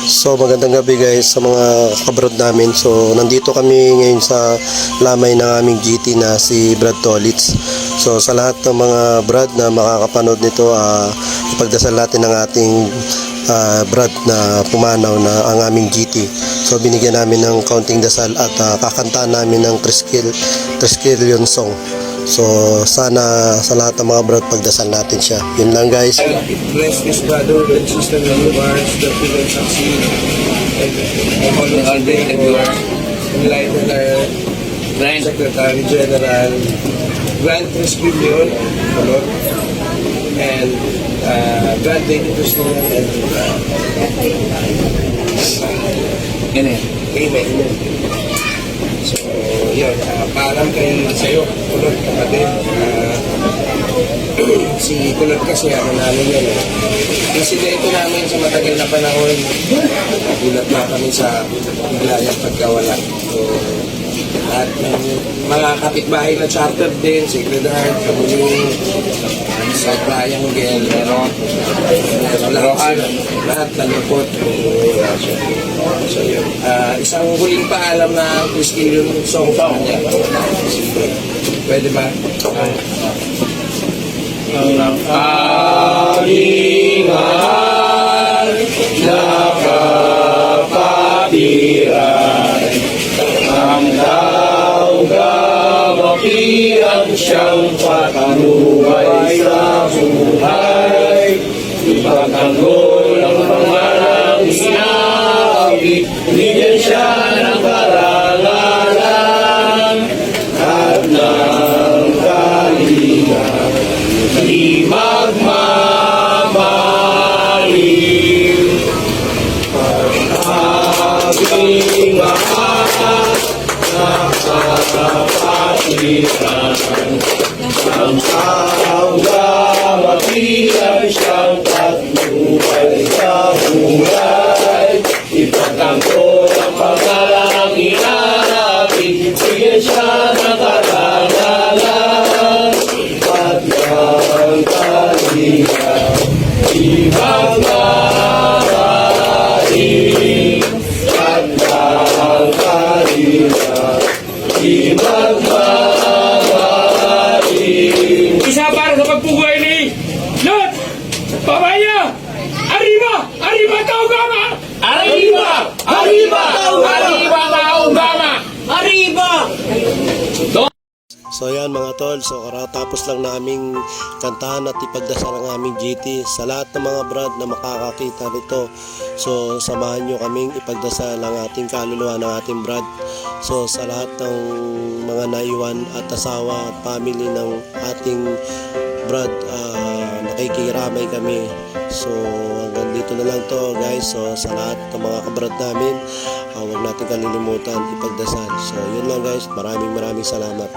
So magandang gabi guys sa mga kabrod namin. So nandito kami ngayon sa lamay ng aming GT na si Brad Tolitz. So sa lahat ng mga Brad na makakapanood nito, ipagdasal natin ang ating Brad na pumanaw na ang aming GT. So binigyan namin ng kaunting dasal at kakantaan namin ng Triskelion song. So sana sa lahat ng mga Brad pagdasal natin siya. Yun lang guys. Bless this brother and sister in the bars that we will succeed and all day and yours. Enlighten our Grand Secretary General Grand Triskelion, Lord, and Grand Lady Triskelion and Amen. So, yun, paalam kayo sa'yo, Kulot, kapatid. Si Kulot kasi, namin yun. Insidente namin sa matagal na panahon. Nagulat na kami sa biglayang pagkawala. So, at mga kapitbahay na chartered din, Sacred Heart, Kamuning, sa Triangle, lahat nalupot. So yun, isang huling paalam na Triskelion song pa kanya. Pwede ba? Ang aming mahal na kapatiran, ang taong kamakiang siyang patuloy sa buhay, ipagtanggol ang pangalang sinabi, bigyan siya ng karangalan at ng kalinga. Di magmamaliw pag-abing mahal na kapatiran, ang taong kamakilan siyang patnubay sa buhay, ipagtanggol ang pangalang inarapin, bigyan siya ng karangalan at ng kalinga. Di magmamaliw at ng kalinga. Di magmamaliw. Isa para sa pagpugay ni Lot! Pamaya! Arriba! Arriba Taugama! Arriba! Arriba! Arriba Taugama! Arriba! So yan mga tol, so karatapos lang naming kantahan at ipagdasal ang aming GT. Sa lahat ng mga Brad na makakakita nito, so samahan nyo kaming ipagdasal ang ating kaluluwa ng ating Brad. So sa lahat ng mga naiwan at asawa at family ng ating Brad, nakikiramay kami. So hanggang dito na lang to guys. So sa lahat ng mga kabrad namin, huwag natin kalilimutan ipagdasal. So yun lang guys, maraming salamat.